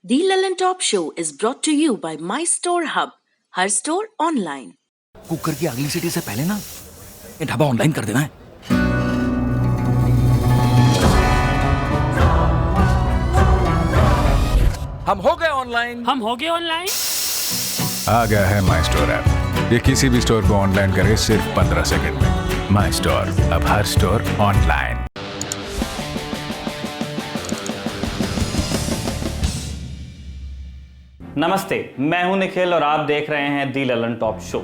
The Lellan Top Show is brought to you by My Store Hub, her store online. Cooker की अगली सीटी से पहले ना ये ढाबा ऑनलाइन कर देना है। हम हो गए ऑनलाइन। आ गया है माई स्टोर ऐप। ये किसी भी स्टोर को ऑनलाइन करे सिर्फ 15 सेकंड में। माई स्टोर, अब हर स्टोर ऑनलाइन। नमस्ते, मैं हूं निखिल और आप देख रहे हैं दी ललन टॉप शो।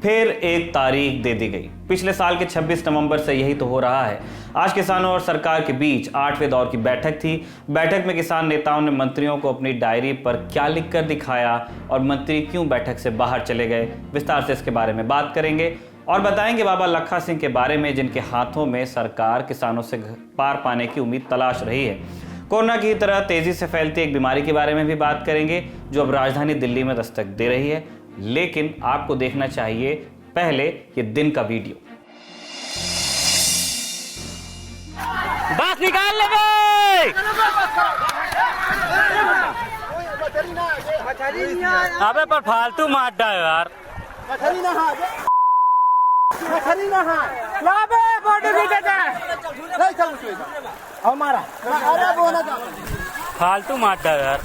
फिर एक तारीख दे दी गई। पिछले साल के 26 नवंबर से यही तो हो रहा है। आज किसानों और सरकार के बीच 8वें दौर की बैठक थी। बैठक में किसान नेताओं ने मंत्रियों को अपनी डायरी पर क्या लिखकर दिखाया और मंत्री क्यों बैठक से बाहर चले गए, विस्तार से इसके बारे में बात करेंगे और बताएंगे बाबा लखा सिंह के बारे में, जिनके हाथों में सरकार किसानों से पार पाने की उम्मीद तलाश रही है। कोरोना की तरह तेजी से फैलती एक बीमारी के बारे में भी बात करेंगे जो अब राजधानी दिल्ली में दस्तक दे रही है। लेकिन आपको देखना चाहिए पहले ये दिन का वीडियो। बस निकाल ले बे। अबे पर फालतू मार डा यार। फालतू मार डा यार।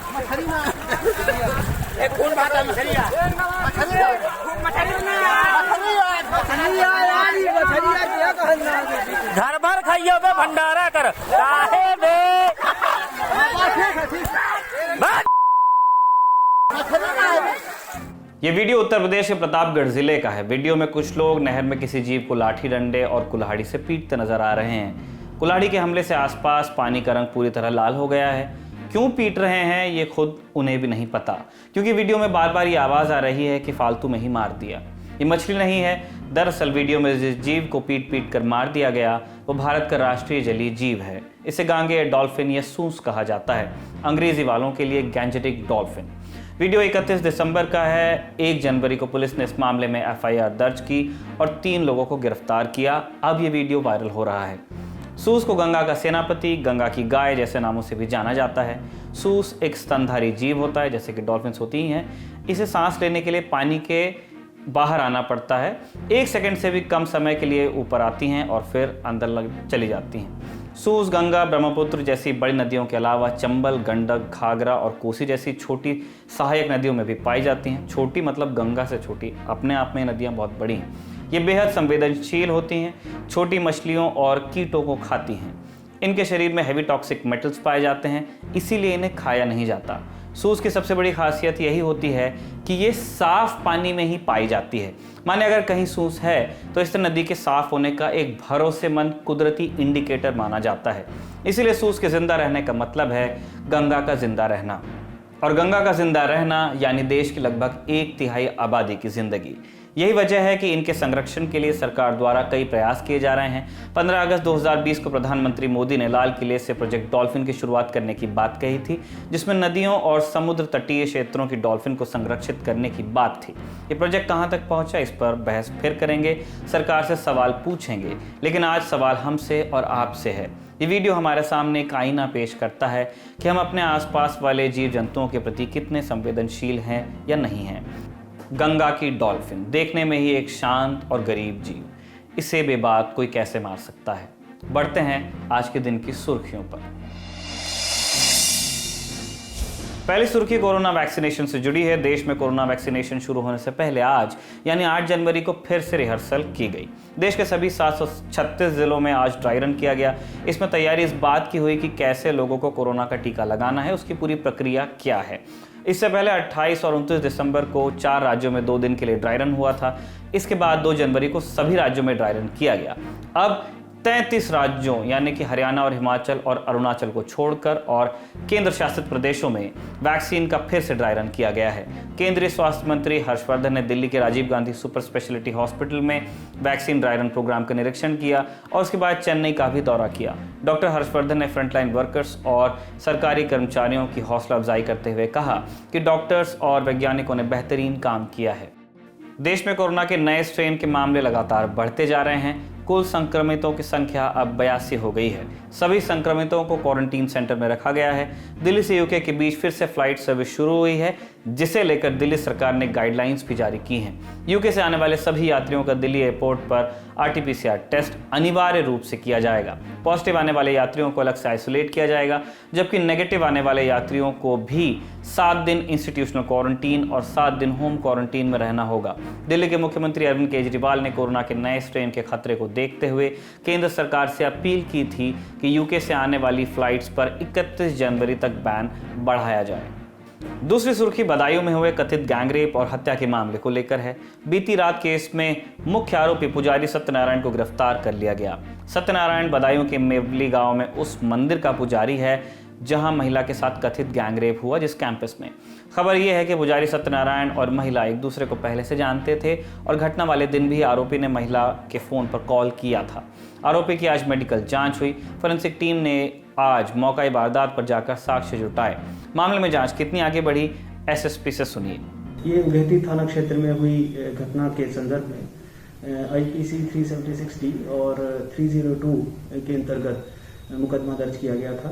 घर भर खाइयो बे, भंडारा कर काहे बे। ये वीडियो उत्तर प्रदेश के प्रतापगढ़ जिले का है। वीडियो में कुछ लोग नहर में किसी जीव को लाठी डंडे और कुल्हाड़ी से पीटते नजर आ रहे हैं। कुल्हाड़ी के हमले से आसपास पानी का रंग पूरी तरह लाल हो गया है। क्यों पीट रहे हैं ये खुद उन्हें भी नहीं पता, क्योंकि वीडियो में बार बार ये आवाज आ रही है कि फालतू में ही मार दिया। ये मछली नहीं है। दरअसल वीडियो में जिस जीव को पीट पीट कर मार दिया गया वो भारत का राष्ट्रीय जलीय जीव है। इसे गांगे डॉल्फिन या सूस कहा जाता है, अंग्रेजी वालों के लिए गैंजेटिक डॉल्फिन। वीडियो 31 दिसंबर का है। 1 जनवरी को पुलिस ने इस मामले में FIR दर्ज की और 3 लोगों को गिरफ्तार किया। अब ये वीडियो वायरल हो रहा है। सूस को गंगा का सेनापति, गंगा की गाय जैसे नामों से भी जाना जाता है। सूस एक स्तनधारी जीव होता है, जैसे कि डॉल्फिन्स होती ही हैं। इसे सांस लेने के लिए पानी के बाहर आना पड़ता है। 1 सेकंड से भी कम समय के लिए ऊपर आती हैं और फिर अंदर चली जाती हैं। सूस गंगा, ब्रह्मपुत्र जैसी बड़ी नदियों के अलावा चंबल, गंडक, घाघरा और कोसी जैसी छोटी सहायक नदियों में भी पाई जाती हैं। छोटी मतलब गंगा से छोटी, अपने आप में नदियाँ बहुत बड़ी हैं। ये बेहद संवेदनशील होती हैं, छोटी मछलियों और कीटों को खाती हैं। इनके शरीर में हेवी टॉक्सिक मेटल्स पाए जाते हैं, इसीलिए इन्हें खाया नहीं जाता। सूस की सबसे बड़ी खासियत यही होती है कि ये साफ पानी में ही पाई जाती है। माने अगर कहीं सूस है तो इस नदी के साफ होने का एक भरोसेमंद कुदरती इंडिकेटर माना जाता है। इसीलिए सूस के जिंदा रहने का मतलब है गंगा का जिंदा रहना, और गंगा का जिंदा रहना यानी देश की लगभग 1/3 आबादी की जिंदगी। यही वजह है कि इनके संरक्षण के लिए सरकार द्वारा कई प्रयास किए जा रहे हैं। 15 अगस्त 2020 को प्रधानमंत्री मोदी ने लाल किले से प्रोजेक्ट डॉल्फिन की शुरुआत करने की बात कही थी, जिसमें नदियों और समुद्र तटीय क्षेत्रों की डॉल्फिन को संरक्षित करने की बात थी। ये प्रोजेक्ट कहां तक पहुंचा, इस पर बहस फिर करेंगे, सरकार से सवाल पूछेंगे। लेकिन आज सवाल हमसे और आपसे है। ये वीडियो हमारे सामने एक आईना पेश करता है कि हम अपने आसपास वाले जीव जंतुओं के प्रति कितने संवेदनशील हैं या नहीं हैं। गंगा की डॉल्फिन देखने में ही एक शांत और गरीब जीव, इसे बेबाक कोई कैसे मार सकता है। बढ़ते हैं आज के दिन की सुर्खियों पर। पहली सुर्खी कोरोना वैक्सीनेशन से जुड़ी है। देश में कोरोना वैक्सीनेशन शुरू होने से पहले आज यानी 8 जनवरी को फिर से रिहर्सल की गई। देश के सभी 736 जिलों में आज ड्राई रन किया गया। इसमें तैयारी इस बात की हुई कि कैसे लोगों को कोरोना का टीका लगाना है, उसकी पूरी प्रक्रिया क्या है। इससे पहले 28 और 29 दिसंबर को 4 राज्यों में 2 दिन के लिए ड्राई रन हुआ था। इसके बाद 2 जनवरी को सभी राज्यों में ड्राई रन किया गया। अब 33 राज्यों यानी कि हरियाणा और हिमाचल और अरुणाचल को छोड़कर और केंद्र शासित प्रदेशों में वैक्सीन का फिर से ड्राई रन किया गया है। केंद्रीय स्वास्थ्य मंत्री हर्षवर्धन ने दिल्ली के Rajiv Gandhi super speciality hospital में वैक्सीन ड्राई रन प्रोग्राम का निरीक्षण किया और उसके बाद चेन्नई का भी दौरा किया। डॉक्टर हर्षवर्धन ने फ्रंटलाइन वर्कर्स और सरकारी कर्मचारियों की हौसला अफजाई करते हुए कहा कि डॉक्टर्स और वैज्ञानिकों ने बेहतरीन काम किया है। देश में कोरोना के नए स्ट्रेन के मामले लगातार बढ़ते जा रहे हैं। कुल संक्रमितों की संख्या अब 82 हो गई है। सभी संक्रमितों को क्वारंटीन सेंटर में रखा गया है। दिल्ली से यूके के बीच फिर से फ्लाइट सर्विस शुरू हुई है, जिसे लेकर दिल्ली सरकार ने गाइडलाइंस भी जारी की हैं। यूके से आने वाले सभी यात्रियों का दिल्ली एयरपोर्ट पर RT-PCR टेस्ट अनिवार्य रूप से किया जाएगा। पॉजिटिव आने वाले यात्रियों को अलग से आइसोलेट किया जाएगा, जबकि नेगेटिव आने वाले यात्रियों को भी 7 दिन इंस्टीट्यूशनल क्वारंटीन और 7 दिन होम क्वारंटीन में रहना होगा। दिल्ली के मुख्यमंत्री अरविंद केजरीवाल ने कोरोना के नए स्ट्रेन के खतरे को देखते हुए केंद्र सरकार से अपील की थी कि यूके से आने वाली फ्लाइट्स पर 31 जनवरी तक बैन बढ़ाया जाए। दूसरी सुर्खी बदायूं में हुए कथित गैंगरेप और हत्या के मामले को लेकर है। बीती रात केस में मुख्य आरोपी पुजारी सत्यनारायण को गिरफ्तार कर लिया गया। सत्यनारायण बदायूं के मेवली गांव में उस मंदिर का पुजारी है जहां महिला के साथ कथित गैंगरेप हुआ, जिस कैंपस में। खबर यह है कि पुजारी सत्यनारायण और महिला एक दूसरे को पहले से जानते थे और घटना वाले दिन भी आरोपी ने महिला के फोन पर कॉल किया था। आरोपी की आज मेडिकल जांच हुई। फोरेंसिक टीम ने आज मौका वारदात पर जाकर साक्ष्य जुटाए। मामले में जांच कितनी आगे बढ़ी, SSP से सुनिए। ये उगेती थाना क्षेत्र में हुई घटना के संदर्भ में IPC 376D और 302 के अंतर्गत मुकदमा दर्ज किया गया था।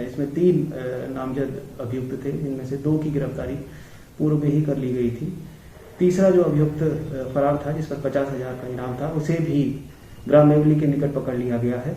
इसमें 3 नामजद अभियुक्त थे, जिनमें से 2 की गिरफ्तारी पूर्व में ही कर ली गई थी। तीसरा जो अभियुक्त फरार था, जिस पर 50,000 का इनाम था, उसे भी ग्राम मेवली के निकट पकड़ लिया गया है।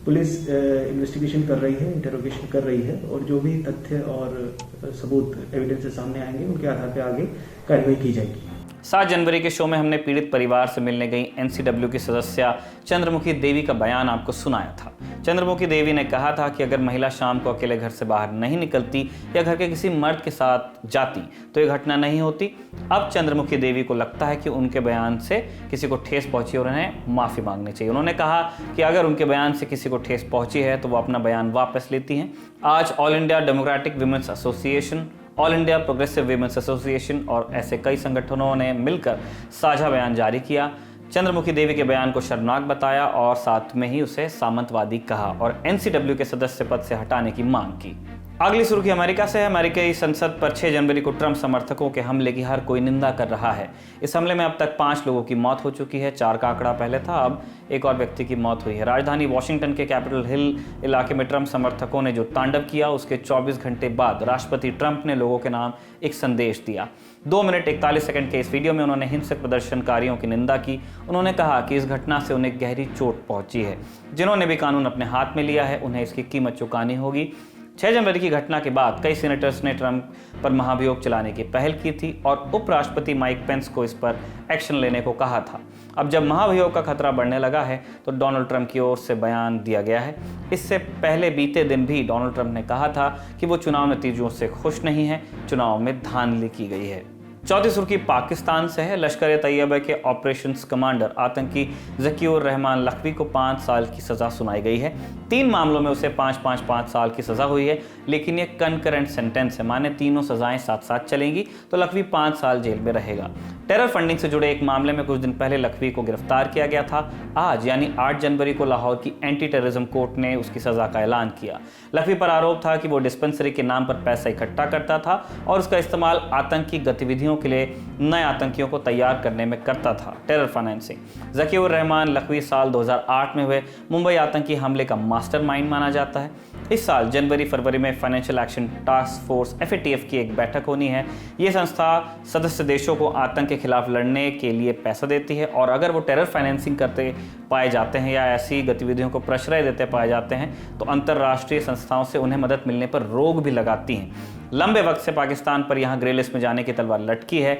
पुलिस इन्वेस्टिगेशन कर रही है, इंटरोगेशन कर रही है और जो भी तथ्य और सबूत एविडेंस सामने आएंगे उनके आधार पर आगे कार्रवाई की जाएगी। 7 जनवरी के शो में हमने पीड़ित परिवार से मिलने गई NCW की सदस्य चंद्रमुखी देवी का बयान आपको सुनाया था। चंद्रमुखी देवी ने कहा था कि अगर महिला शाम को अकेले घर से बाहर नहीं निकलती या घर के किसी मर्द के साथ जाती तो ये घटना नहीं होती। अब चंद्रमुखी देवी को लगता है कि उनके बयान से किसी को ठेस पहुंची और उन्हें माफ़ी मांगनी चाहिए। उन्होंने कहा कि अगर उनके बयान से किसी को ठेस पहुंची है तो वो अपना बयान वापस लेती हैं। आज all India democratic women's association, all India progressive women's association और ऐसे कई संगठनों ने मिलकर साझा बयान जारी किया। चंद्रमुखी देवी के बयान को शर्मनाक बताया और साथ में ही उसे सामंतवादी कहा और NCW के सदस्य पद से हटाने की मांग की। अगली सुर्खी अमेरिका से है। अमेरिकी संसद पर 6 जनवरी को ट्रंप समर्थकों के हमले की हर कोई निंदा कर रहा है। इस हमले में अब तक 5 लोगों की मौत हो चुकी है। 4 का आंकड़ा पहले था, अब एक और व्यक्ति की मौत हुई है। राजधानी वॉशिंगटन के कैपिटल हिल इलाके में ट्रंप समर्थकों ने जो तांडव किया, उसके 24 घंटे बाद राष्ट्रपति ट्रंप ने लोगों के नाम एक संदेश दिया। 2 मिनट 41 सेकंड के इस वीडियो में उन्होंने हिंसक प्रदर्शनकारियों की निंदा की। उन्होंने कहा कि इस घटना से उन्हें गहरी चोट पहुंची है। जिन्होंने भी कानून अपने हाथ में लिया है, उन्हें इसकी कीमत चुकानी होगी। 6 जनवरी की घटना के बाद कई सीनेटर्स ने ट्रंप पर महाभियोग चलाने की पहल की थी और उपराष्ट्रपति माइक पेंस को इस पर एक्शन लेने को कहा था। अब जब महाभियोग का खतरा बढ़ने लगा है तो डोनाल्ड ट्रंप की ओर से बयान दिया गया है। इससे पहले बीते दिन भी डोनाल्ड ट्रंप ने कहा था कि वो चुनाव नतीजों से खुश नहीं है, चुनाव में धांधली की गई है। चौथी सुर्खी पाकिस्तान से है। लश्कर ए तैयबा के ऑपरेशंस कमांडर आतंकी ज़कीउर रहमान लखवी को 5 साल की सज़ा सुनाई गई है। 3 मामलों में उसे 5 साल की सज़ा हुई है, लेकिन ये कंकरेंट सेंटेंस है, माने तीनों सज़ाएं साथ साथ चलेंगी तो लखवी 5 साल जेल में रहेगा। टेरर फंडिंग से जुड़े एक मामले में कुछ दिन पहले लखवी को गिरफ्तार किया गया था। आज यानी 8 जनवरी को लाहौर की एंटी टेररिज्म कोर्ट ने उसकी सज़ा का ऐलान किया। लखवी पर आरोप था कि वो डिस्पेंसरी के नाम पर पैसा इकट्ठा करता था और उसका इस्तेमाल आतंकी गतिविधियों के लिए नए आतंकियों को तैयार करने में करता था, टेरर फाइनेंसिंग। ज़कीउर रहमान लखवी साल 2008 में हुए मुंबई आतंकी हमले का मास्टरमाइंड माना जाता है। इस साल जनवरी-फरवरी में financial action task force FATF की एक बैठक होनी है। ये संस्था सदस्य देशों को आतंक के खिलाफ लड़ने के लिए पैसा देती है और अगर वो टेरर फाइनेंसिंग करते पाए जाते हैं या ऐसी गतिविधियों को प्रश्रय देते पाए जाते हैं तो अंतर्राष्ट्रीय संस्थाओं से उन्हें मदद मिलने पर रोक भी लगाती हैं। लंबे वक्त से पाकिस्तान पर यहाँ ग्रे लिस्ट में जाने की तलवार लटकी है।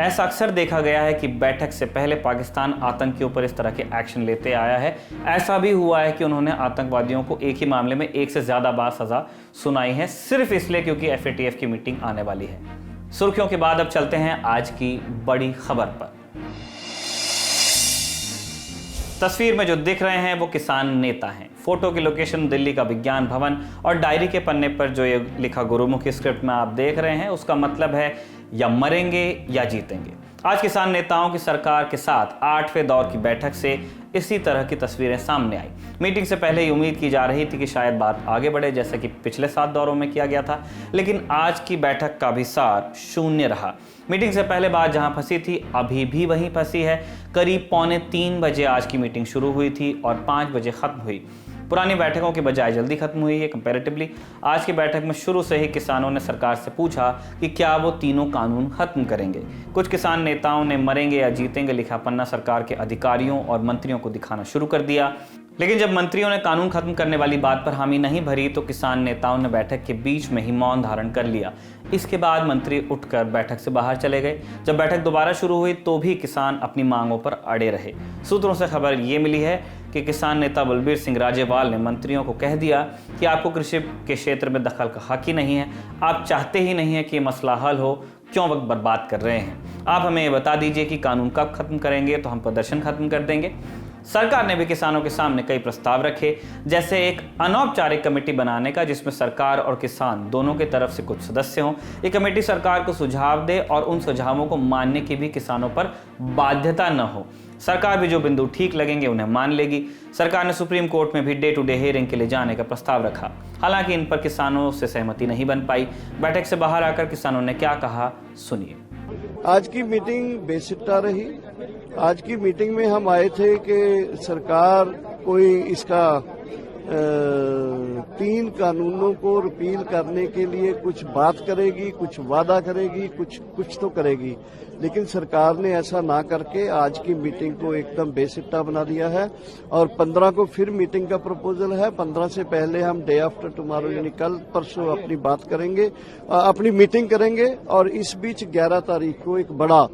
ऐसा अक्सर देखा गया है कि बैठक से पहले पाकिस्तान आतंकियों पर इस तरह के एक्शन लेते आया है। ऐसा भी हुआ है कि उन्होंने आतंकवादियों को एक ही मामले में 1 से ज़्यादा बार सज़ा सुनाई है, सिर्फ इसलिए क्योंकि FATF की मीटिंग आने वाली है। सुर्खियों के बाद अब चलते हैं आज की बड़ी खबर पर। तस्वीर में जो दिख रहे हैं वो किसान नेता हैं। फोटो की लोकेशन दिल्ली का विज्ञान भवन और डायरी के पन्ने पर जो ये लिखा गुरुमुखी स्क्रिप्ट में आप देख रहे हैं उसका मतलब है या मरेंगे या जीतेंगे। आज किसान नेताओं की सरकार के साथ 8वें दौर की बैठक से इसी तरह की तस्वीरें सामने आई। मीटिंग से पहले ये उम्मीद की जा रही थी कि शायद बात आगे बढ़े, जैसा कि पिछले 7 दौरों में किया गया था, लेकिन आज की बैठक का भी सार शून्य रहा। मीटिंग से पहले बात जहां फंसी थी अभी भी वहीं फंसी है। करीब 2:45 बजे आज की मीटिंग शुरू हुई थी और 5 बजे खत्म हुई। पुरानी बैठकों के बजाय जल्दी खत्म हुई है कंपैरेटिवली। आज की बैठक में शुरू से ही किसानों ने सरकार से पूछा कि क्या वो तीनों कानून खत्म करेंगे। कुछ किसान नेताओं ने मरेंगे या जीतेंगे लिखा पन्ना सरकार के अधिकारियों और मंत्रियों को दिखाना शुरू कर दिया, लेकिन जब मंत्रियों ने कानून खत्म करने वाली बात पर हामी नहीं भरी तो किसान नेताओं ने बैठक के बीच में ही मौन धारण कर लिया। इसके बाद मंत्री उठकर बैठक से बाहर चले गए। जब बैठक दोबारा शुरू हुई तो भी किसान अपनी मांगों पर अड़े रहे। सूत्रों से खबर ये मिली है कि किसान नेता बलबीर सिंह राजेवाल ने मंत्रियों को कह दिया कि आपको कृषि के क्षेत्र में दखल का हक ही नहीं है, आप चाहते ही नहीं है कि ये मसला हल हो, क्यों वक्त बर्बाद कर रहे हैं। आप हमें बता दीजिए कि कानून कब खत्म करेंगे तो हम प्रदर्शन खत्म कर देंगे। सरकार ने भी किसानों के सामने कई प्रस्ताव रखे, जैसे एक अनौपचारिक कमेटी बनाने का जिसमें सरकार और किसान दोनों की तरफ से कुछ सदस्य हों। ये कमेटी सरकार को सुझाव दे और उन सुझावों को मानने की भी किसानों पर बाध्यता न हो। सरकार भी जो बिंदु ठीक लगेंगे उन्हें मान लेगी। सरकार ने सुप्रीम कोर्ट में भी डे टू डे हियरिंग के लिए जाने का प्रस्ताव रखा। हालांकि इन पर किसानों से सहमति नहीं बन पाई। बैठक से बाहर आकर किसानों ने क्या कहा, सुनिए। आज की मीटिंग बेसिट्टा रही। आज की मीटिंग में हम आए थे कि सरकार कोई इसका 3 कानूनों को रिपील करने के लिए कुछ बात करेगी, कुछ वादा करेगी, कुछ तो करेगी, लेकिन सरकार ने ऐसा ना करके आज की मीटिंग को एकदम बेसिट्टा बना दिया है। और 15 को फिर मीटिंग का प्रपोजल है। 15 से पहले हम डे आफ्टर टुमारो यानी कल परसों अपनी बात करेंगे, अपनी मीटिंग करेंगे। और इस बीच 11 तारीख को एक बड़ा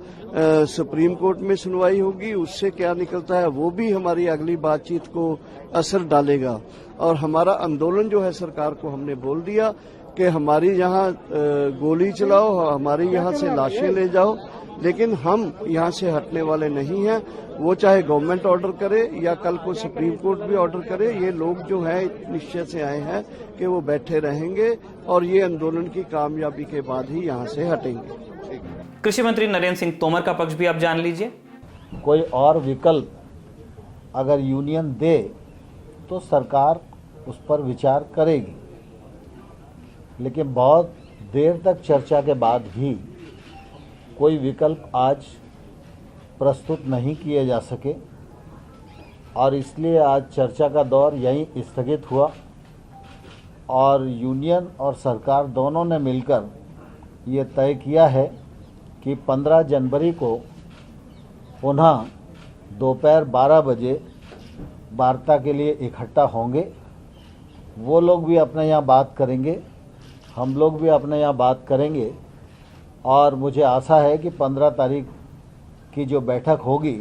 सुप्रीम कोर्ट में सुनवाई होगी। उससे क्या निकलता है वो भी हमारी अगली बातचीत को असर डालेगा। और हमारा आंदोलन जो है सरकार को हमने बोल दिया कि हमारी यहाँ गोली चलाओ, हमारी यहाँ से लाशें ले जाओ, लेकिन हम यहाँ से हटने वाले नहीं हैं। वो चाहे गवर्नमेंट ऑर्डर करे या कल को सुप्रीम कोर्ट भी ऑर्डर करे, ये लोग जो है निश्चय से आए हैं कि वो बैठे रहेंगे और ये आंदोलन की कामयाबी के बाद ही यहाँ से हटेंगे। कृषि मंत्री नरेंद्र सिंह तोमर का पक्ष भी आप जान लीजिए। कोई और विकल्प अगर यूनियन दे तो सरकार उस पर विचार करेगी, लेकिन बहुत देर तक चर्चा के बाद भी कोई विकल्प आज प्रस्तुत नहीं किए जा सके और इसलिए आज चर्चा का दौर यहीं स्थगित हुआ। और यूनियन और सरकार दोनों ने मिलकर ये तय किया है कि 15 जनवरी को पुनः दोपहर 12 बजे वार्ता के लिए इकट्ठा होंगे। वो लोग भी अपने यहाँ बात करेंगे, हम लोग भी अपने यहाँ बात करेंगे और मुझे आशा है कि 15 तारीख की जो बैठक होगी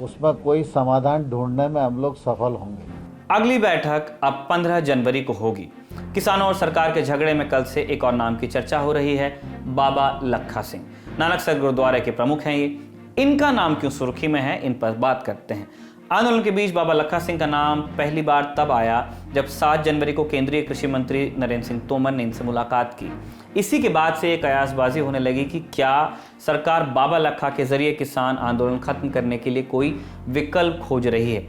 उसमें कोई समाधान ढूंढने में हम लोग सफल होंगे। अगली बैठक अब 15 जनवरी को होगी। किसानों और सरकार के झगड़े में कल से एक और नाम की चर्चा हो रही है, बाबा लखा सिंह। नानकसर गुरुद्वारे के प्रमुख हैं ये। इनका नाम क्यों सुर्खी में है, इन पर बात करते हैं। आंदोलन के बीच बाबा लखा सिंह का नाम पहली बार तब आया जब 7 जनवरी को केंद्रीय कृषि मंत्री नरेंद्र सिंह तोमर ने इनसे मुलाकात की। इसी के बाद से एक कयासबाजी होने लगी कि क्या सरकार बाबा लखा के जरिए किसान आंदोलन खत्म करने के लिए कोई विकल्प खोज रही है।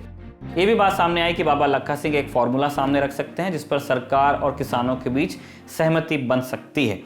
ये भी बात सामने आई कि बाबा लखा सिंह एक फॉर्मूला सामने रख सकते हैं जिस पर सरकार और किसानों के बीच सहमति बन सकती है।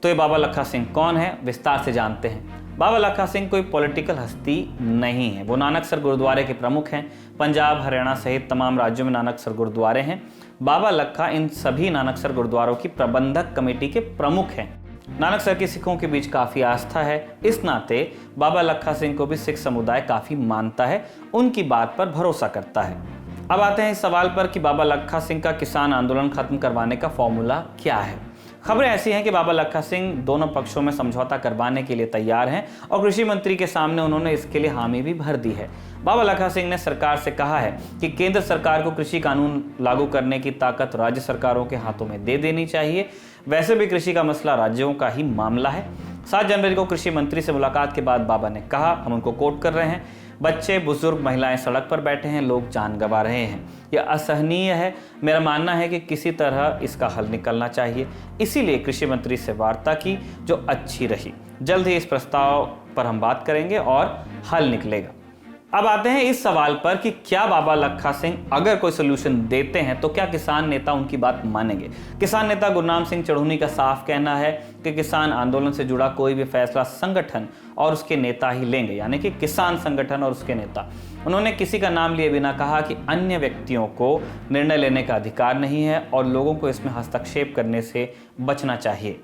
तो ये बाबा लखा सिंह कौन है, विस्तार से जानते हैं। बाबा लखा सिंह कोई पॉलिटिकल हस्ती नहीं है। वो नानकसर गुरुद्वारे के प्रमुख हैं। पंजाब, हरियाणा सहित तमाम राज्यों में नानकसर गुरुद्वारे हैं। बाबा लखा इन सभी नानकसर गुरुद्वारों की प्रबंधक कमेटी के प्रमुख हैं। नानकसर के सिखों के बीच काफ़ी आस्था है, इस नाते बाबा लखा सिंह को भी सिख समुदाय काफ़ी मानता है, उनकी बात पर भरोसा करता है। अब आते हैं इस सवाल पर कि बाबा लखा सिंह का किसान आंदोलन खत्म करवाने का फॉर्मूला क्या है। खबरें ऐसी हैं कि बाबा लखा सिंह दोनों पक्षों में समझौता करवाने के लिए तैयार हैं और कृषि मंत्री के सामने उन्होंने इसके लिए हामी भी भर दी है। बाबा लखा सिंह ने सरकार से कहा है कि केंद्र सरकार को कृषि कानून लागू करने की ताकत राज्य सरकारों के हाथों में दे देनी चाहिए। वैसे भी कृषि का मसला राज्यों का ही मामला है। 7 जनवरी को कृषि मंत्री से मुलाकात के बाद बाबा ने कहा, हम उनको कोट कर रहे हैं, बच्चे, बुजुर्ग, महिलाएं सड़क पर बैठे हैं, लोग जान गंवा रहे हैं। यह असहनीय है। मेरा मानना है कि किसी तरह इसका हल निकलना चाहिए। इसीलिए कृषि मंत्री से वार्ता की जो अच्छी रही। जल्द ही इस प्रस्ताव पर हम बात करेंगे और हल निकलेगा। अब आते हैं इस सवाल पर कि क्या बाबा लखा सिंह अगर कोई सोल्यूशन देते हैं तो क्या किसान नेता उनकी बात मानेंगे। किसान नेता गुरनाम सिंह चढ़ूनी का साफ कहना है कि किसान आंदोलन से जुड़ा कोई भी फैसला संगठन और उसके नेता ही लेंगे, यानी कि किसान संगठन और उसके नेता। उन्होंने किसी का नाम लिए बिना कहा कि अन्य व्यक्तियों को निर्णय लेने का अधिकार नहीं है और लोगों को इसमें हस्तक्षेप करने से बचना चाहिए।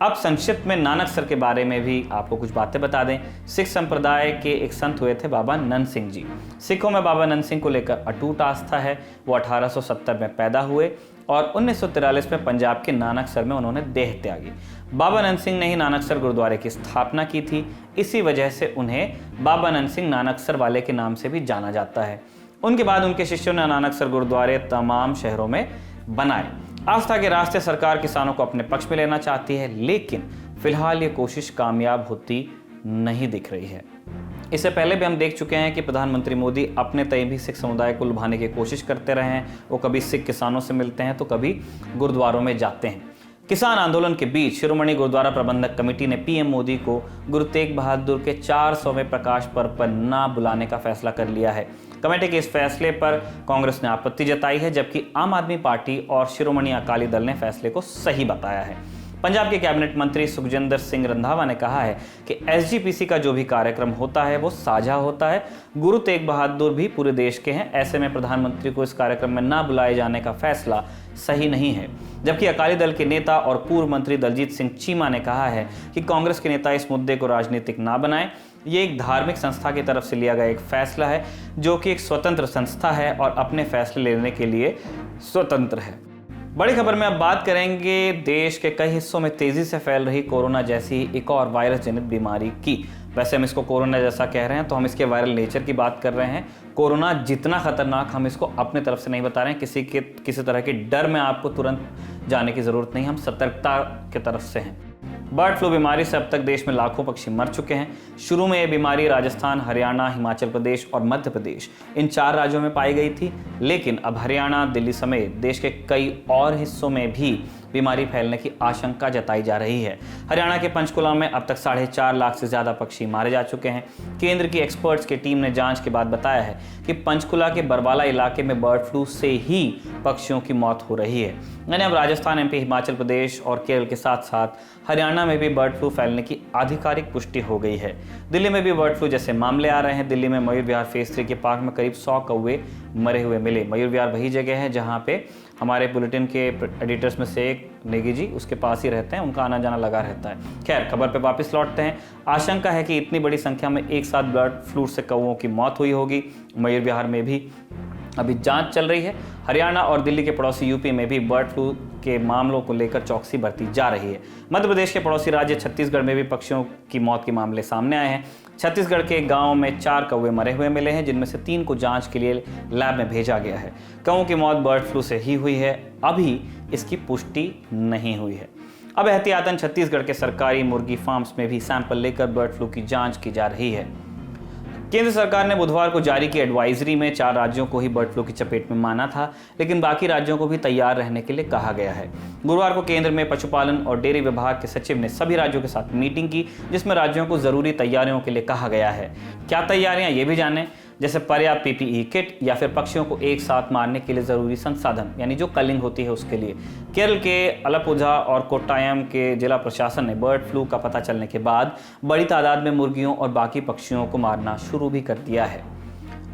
अब संक्षिप्त में नानक सर के बारे में भी आपको कुछ बातें बता दें। सिख संप्रदाय के एक संत हुए थे बाबा नंद सिंह जी। सिखों में बाबा नंद सिंह को लेकर अटूट आस्था है। वो 1870 में पैदा हुए और 1943 में पंजाब के नानकसर में उन्होंने देह त्यागी। बाबा नंद सिंह ने ही नानकसर गुरुद्वारे की स्थापना की थी। इसी वजह से उन्हें बाबा नंद सिंह नानकसर वाले के नाम से भी जाना जाता है। उनके बाद उनके शिष्यों ने नानकसर गुरुद्वारे तमाम शहरों में बनाए। आस्था के रास्ते सरकार किसानों को अपने पक्ष में लेना चाहती है, लेकिन फिलहाल ये कोशिश कामयाब होती नहीं दिख रही है। इससे पहले भी हम देख चुके हैं कि प्रधानमंत्री मोदी अपने तय भी सिख समुदाय को लुभाने की कोशिश करते रहे हैं। वो कभी सिख किसानों से मिलते हैं तो कभी गुरुद्वारों में जाते हैं। किसान आंदोलन के बीच शिरोमणि गुरुद्वारा प्रबंधक कमेटी ने पीएम मोदी को गुरु तेग बहादुर के 400वें प्रकाश पर्व पर ना बुलाने का फैसला कर लिया है। कमेटी के इस फैसले पर कांग्रेस ने आपत्ति जताई है, जबकि आम आदमी पार्टी और शिरोमणि अकाली दल ने फैसले को सही बताया है। पंजाब के कैबिनेट मंत्री सुखजिंदर सिंह रंधावा ने कहा है कि एसजीपीसी का जो भी कार्यक्रम होता है वो साझा होता है। गुरु तेग बहादुर भी पूरे देश के हैं, ऐसे में प्रधानमंत्री को इस कार्यक्रम में ना बुलाए जाने का फैसला सही नहीं है। जबकि अकाली दल के नेता और पूर्व मंत्री दलजीत सिंह चीमा ने कहा है कि कांग्रेस के नेता इस मुद्दे को राजनीतिक ना बनाएं। ये एक धार्मिक संस्था की तरफ से लिया गया एक फैसला है, जो कि एक स्वतंत्र संस्था है और अपने फैसले लेने के लिए स्वतंत्र है। बड़ी खबर में अब बात करेंगे देश के कई हिस्सों में तेजी से फैल रही कोरोना जैसी एक और वायरस जनित बीमारी की। वैसे हम इसको कोरोना जैसा कह रहे हैं तो हम इसके वायरल नेचर की बात कर रहे हैं। कोरोना जितना खतरनाक, हम इसको अपने तरफ से नहीं बता रहे हैं। किसी तरह के डर में आपको तुरंत जाने की जरूरत नहीं, हम सतर्कता की तरफ से हैं। बर्ड फ्लू बीमारी से अब तक देश में लाखों पक्षी मर चुके हैं। शुरू में ये बीमारी राजस्थान, हरियाणा, हिमाचल प्रदेश और मध्य प्रदेश इन 4 राज्यों में पाई गई थी, लेकिन अब हरियाणा, दिल्ली समेत देश के कई और हिस्सों में भी बीमारी फैलने की आशंका जताई जा रही है। हरियाणा के पंचकुला में अब तक 4.5 लाख से ज्यादा पक्षी मारे जा चुके हैं। केंद्र की एक्सपर्ट्स की टीम ने जांच के बाद बताया है कि पंचकुला के बरवाला इलाके में बर्ड फ्लू से ही पक्षियों की मौत हो रही है। यानी अब राजस्थान, एमपी, हिमाचल प्रदेश और केरल के साथ साथ हरियाणा में भी बर्ड फ्लू फैलने की आधिकारिक पुष्टि हो गई है। दिल्ली में भी बर्ड फ्लू जैसे मामले आ रहे हैं। दिल्ली में मयूर विहार फेज 3 के पार्क में करीब 100 कौवे मरे हुए मिले। मयूर विहार वही जगह है जहां पे हमारे बुलेटिन के एडिटर्स में से एक नेगी जी उसके पास ही रहते हैं, उनका आना जाना लगा रहता है। खैर, खबर पे वापस लौटते हैं। आशंका है कि इतनी बड़ी संख्या में एक साथ बर्ड फ्लू से कौवों की मौत हुई होगी। मयूर विहार में भी अभी जांच चल रही है। हरियाणा और दिल्ली के पड़ोसी यूपी में भी बर्ड फ्लू के मामलों को लेकर चौकसी बरती जा रही है। मध्य प्रदेश के पड़ोसी राज्य छत्तीसगढ़ में भी पक्षियों की मौत के मामले सामने आए हैं। छत्तीसगढ़ के गांव में 4 कौवे मरे हुए मिले हैं, जिनमें से 3 को जांच के लिए लैब में भेजा गया है। कौवों की मौत बर्ड फ्लू से ही हुई है, अभी इसकी पुष्टि नहीं हुई है। अब एहतियातन छत्तीसगढ़ के सरकारी मुर्गी फार्म्स में भी सैंपल लेकर बर्ड फ्लू की जांच की जा रही है। केंद्र सरकार ने बुधवार को जारी की एडवाइजरी में 4 राज्यों को ही बर्ड फ्लू की चपेट में माना था, लेकिन बाकी राज्यों को भी तैयार रहने के लिए कहा गया है। गुरुवार को केंद्र में पशुपालन और डेयरी विभाग के सचिव ने सभी राज्यों के साथ मीटिंग की, जिसमें राज्यों को जरूरी तैयारियों के लिए कहा गया है। क्या तैयारियां, ये भी जानें। जैसे पर्याप्त पीपीई किट या फिर पक्षियों को एक साथ मारने के लिए जरूरी संसाधन, यानी जो कलिंग होती है उसके लिए। केरल के अलपुझा और कोट्टायम के जिला प्रशासन ने बर्ड फ्लू का पता चलने के बाद बड़ी तादाद में मुर्गियों और बाकी पक्षियों को मारना शुरू भी कर दिया है।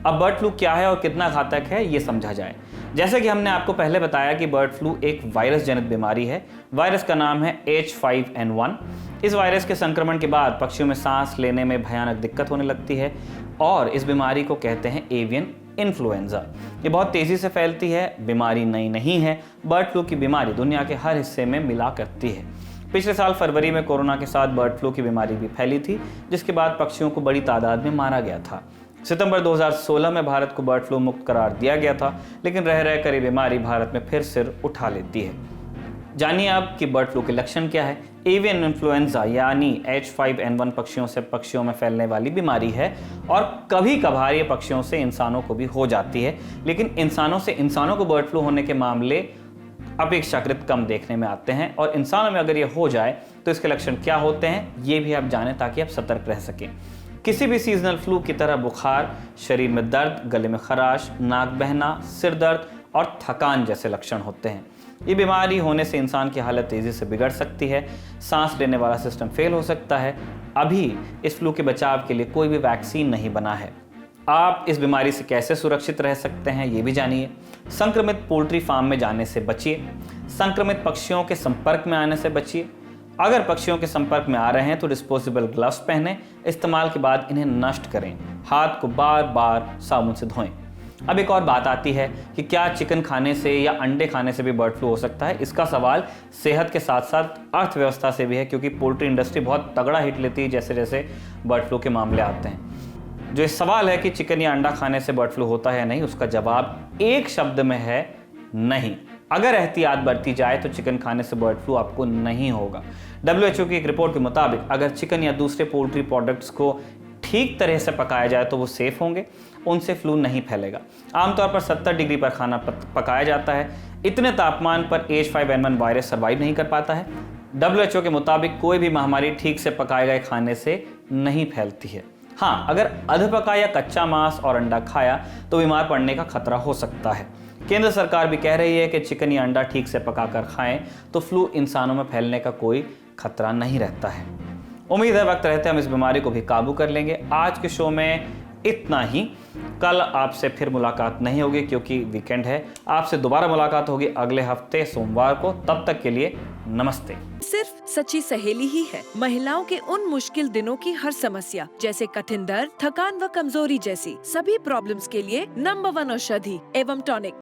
अब बर्ड फ्लू क्या है और कितना घातक है, ये समझा जाए। जैसे कि हमने आपको पहले बताया कि बर्ड फ्लू एक वायरस जनित बीमारी है। वायरस का नाम है H5N1। इस वायरस के संक्रमण के बाद पक्षियों में सांस लेने में भयानक दिक्कत होने लगती है और इस बीमारी को कहते हैं एवियन इन्फ्लुएंजा। ये बहुत तेजी से फैलती है, बीमारी नई नहीं है। बर्ड फ्लू की बीमारी दुनिया के हर हिस्से में मिला करती है। पिछले साल फरवरी में कोरोना के साथ बर्ड फ्लू की बीमारी भी फैली थी, जिसके बाद पक्षियों को बड़ी तादाद में मारा गया था। सितंबर 2016 में भारत को बर्ड फ्लू मुक्त करार दिया गया था, लेकिन रह रहकर ये बीमारी भारत में फिर सिर उठा लेती है। जानिए अब कि बर्ड फ्लू के लक्षण क्या है। एवियन इन्फ्लुएंजा यानी H5N1 पक्षियों से पक्षियों में फैलने वाली बीमारी है और कभी कभार ये पक्षियों से इंसानों को भी हो जाती है, लेकिन इंसानों से इंसानों को बर्ड फ्लू होने के मामले अपेक्षाकृत कम देखने में आते हैं। और इंसानों में अगर ये हो जाए तो इसके लक्षण क्या होते हैं, ये भी आप जानें ताकि आप सतर्क रह सकें। किसी भी सीजनल फ्लू की तरह बुखार, शरीर में दर्द, गले में खराश, नाक बहना, सिर दर्द और थकान जैसे लक्षण होते हैं। ये बीमारी होने से इंसान की हालत तेज़ी से बिगड़ सकती है, सांस लेने वाला सिस्टम फेल हो सकता है। अभी इस फ्लू के बचाव के लिए कोई भी वैक्सीन नहीं बना है। आप इस बीमारी से कैसे सुरक्षित रह सकते हैं ये भी जानिए। संक्रमित पोल्ट्री फार्म में जाने से बचिए। संक्रमित पक्षियों के संपर्क में आने से बचिए। अगर पक्षियों के संपर्क में आ रहे हैं तो डिस्पोजेबल ग्लव्स पहनें। इस्तेमाल के बाद इन्हें नष्ट करें। हाथ को बार बार साबुन से धोएं। अब एक और बात आती है कि क्या चिकन खाने से या अंडे खाने से भी बर्ड फ्लू हो सकता है। इसका सवाल सेहत के साथ साथ अर्थव्यवस्था से भी है, क्योंकि पोल्ट्री इंडस्ट्री बहुत तगड़ा हिट लेती है जैसे जैसे बर्ड फ्लू के मामले आते हैं। जो इस सवाल है कि चिकन या अंडा खाने से बर्ड फ्लू होता है या नहीं, उसका जवाब एक शब्द में है नहीं। अगर एहतियात बरती जाए तो चिकन खाने से बर्ड फ्लू आपको नहीं होगा। WHO की एक रिपोर्ट के मुताबिक अगर चिकन या दूसरे पोल्ट्री प्रोडक्ट्स को ठीक तरह से पकाया जाए तो वो सेफ होंगे, उनसे फ्लू नहीं फैलेगा। आमतौर पर 70 डिग्री पर खाना पकाया जाता है। इतने तापमान पर H5N1 वायरस सर्वाइव नहीं कर पाता है। WHO के मुताबिक कोई भी महामारी ठीक से पकाए गए खाने से नहीं फैलती है। हाँ, अगर अधपका या कच्चा मांस और अंडा खाया तो बीमार पड़ने का खतरा हो सकता है। केंद्र सरकार भी कह रही है कि चिकन या अंडा ठीक से पकाकर खाएं तो फ्लू इंसानों में फैलने का कोई खतरा नहीं रहता है। उम्मीद है वक्त रहते हम इस बीमारी को भी काबू कर लेंगे। आज के शो में इतना ही। कल आपसे फिर मुलाकात नहीं होगी क्योंकि वीकेंड है। आपसे दोबारा मुलाकात होगी अगले हफ्ते सोमवार को। तब तक के लिए नमस्ते। सिर्फ सच्ची सहेली ही है महिलाओं के उन मुश्किल दिनों की हर समस्या, जैसे कठिन दर्द, थकान व कमजोरी जैसी सभी प्रॉब्लम्स के लिए नंबर 1 औषधि एवं टॉनिक